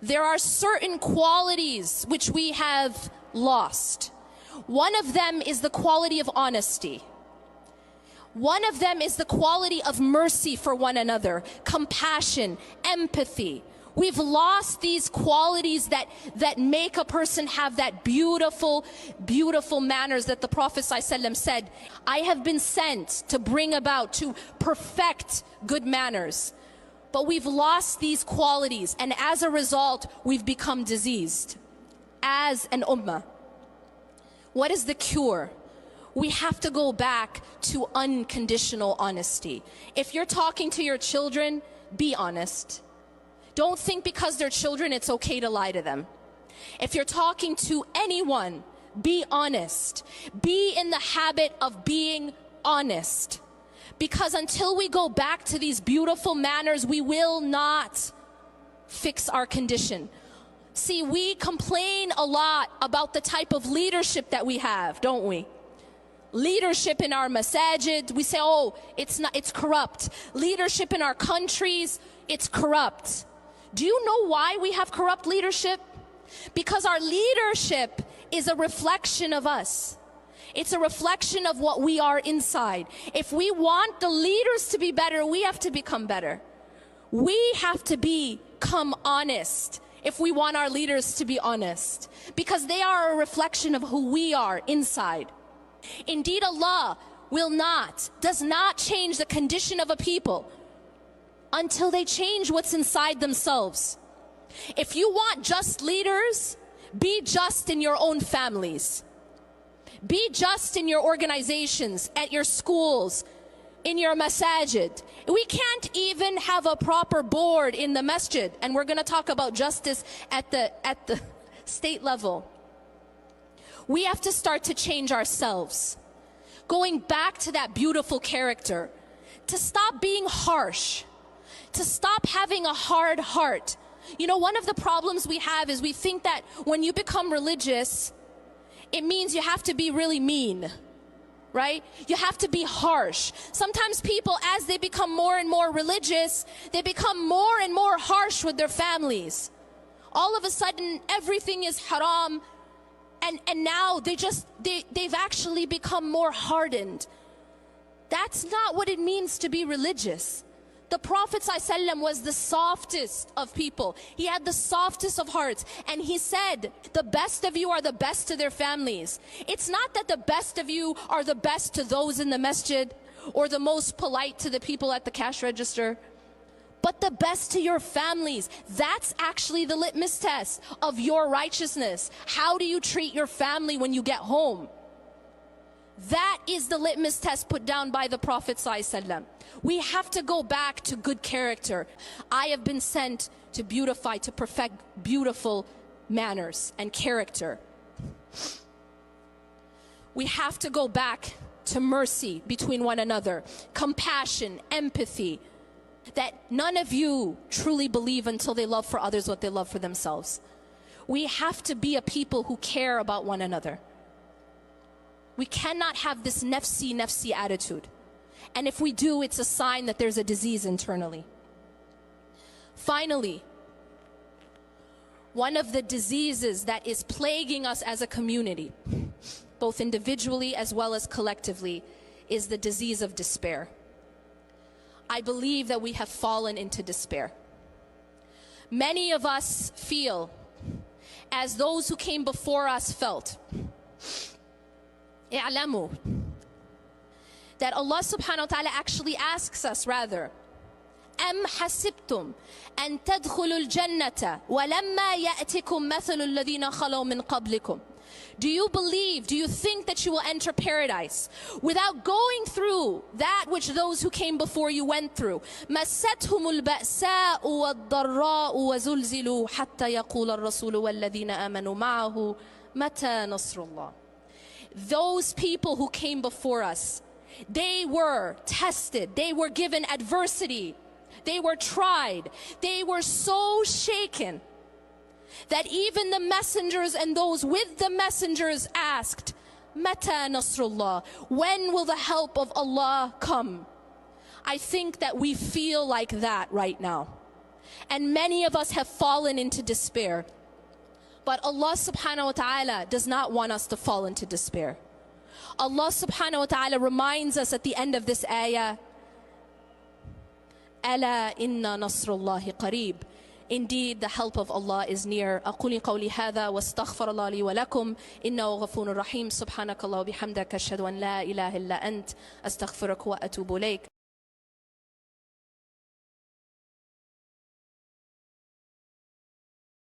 There are certain qualities which we have lost. One of them is the quality of honesty. One of them is the quality of mercy for one another, compassion, empathy. We've lost these qualities that make a person have that beautiful, beautiful manners that the Prophet ﷺ said, I have been sent to bring about, to perfect good manners. But we've lost these qualities, and as a result, we've become diseased as an ummah. What is the cure? We have to go back to unconditional honesty. If you're talking to your children, be honest. Don't think because they're children it's okay to lie to them. If you're talking to anyone, be honest. Be in the habit of being honest. Because until we go back to these beautiful manners, we will not fix our condition. See, we complain a lot about the type of leadership that we have, don't we? Leadership in our masajid, we say, oh, it's corrupt. Leadership in our countries, it's corrupt. Do you know why we have corrupt leadership? Because our leadership is a reflection of us. It's a reflection of what we are inside. If we want the leaders to be better, we have to become better. We have to become honest if we want our leaders to be honest, because they are a reflection of who we are inside. Indeed, Allah does not change the condition of a people until they change what's inside themselves. If you want just leaders, be just in your own families. Be just in your organizations, at your schools, in your masajid. We can't even have a proper board in the masjid, and we're going to talk about justice at the state level. We have to start to change ourselves, going back to that beautiful character, to stop being harsh, to stop having a hard heart. You know, one of the problems we have is we think that when you become religious, it means you have to be really mean, right? You have to be harsh. Sometimes people, as they become more and more religious, they become more and more harsh with their families. All of a sudden, everything is haram, and now they've actually become more hardened. That's not what it means to be religious. The Prophet ﷺ was the softest of people. He had the softest of hearts. And he said, the best of you are the best to their families. It's not that the best of you are the best to those in the masjid or the most polite to the people at the cash register, but the best to your families. That's actually the litmus test of your righteousness. How do you treat your family when you get home? That is the litmus test put down by the Prophet ﷺ. We have to go back to good character. I have been sent to beautify, to perfect beautiful manners and character. We have to go back to mercy between one another, compassion, empathy, that none of you truly believe until they love for others what they love for themselves. We have to be a people who care about one another. We cannot have this nafsi attitude. And if we do, it's a sign that there's a disease internally. Finally, one of the diseases that is plaguing us as a community, both individually as well as collectively, is the disease of despair. I believe that we have fallen into despair. Many of us feel as those who came before us felt. اعلموا that Allah subhanahu wa ta'ala actually asks us rather, أَمْ حَسِبْتُمْ أَن تَدْخُلُوا الْجَنَّةَ وَلَمَّا يَأْتِكُمْ مَثَلُ الَّذِينَ خَلَوْا مِنْ قَبْلِكُمْ. Do you believe, do you think that you will enter paradise without going through that which those who came before you went through? مَسَّتْهُمُ الْبَأْسَاءُ وَالضَّرَّاءُ وَزُلْزِلُوا حَتَّى يَقُولَ الرَّسُولُ وَالَّذِينَ آمَنُوا مَعَهُ مَتَى نَصْرُ اللَّهِ. Those people who came before us, they were tested, they were given adversity, they were tried, they were so shaken that even the messengers and those with the messengers asked, Mata Nasrullah, when will the help of Allah come? I think that we feel like that right now. And many of us have fallen into despair. But Allah subhanahu wa ta'ala does not want us to fall into despair. Allah subhanahu wa ta'ala reminds us at the end of this ayah, أَلَا إِنَّ نَصْرُ اللَّهِ قَرِيبٌ. Indeed, the help of Allah is near. أقول قولي هذا واستغفر الله لي ولكم إنه غفور رحيم. سبحانك الله وبحمدك أشهد أن لا إله إلا أنت أستغفرك وأتوب إليك.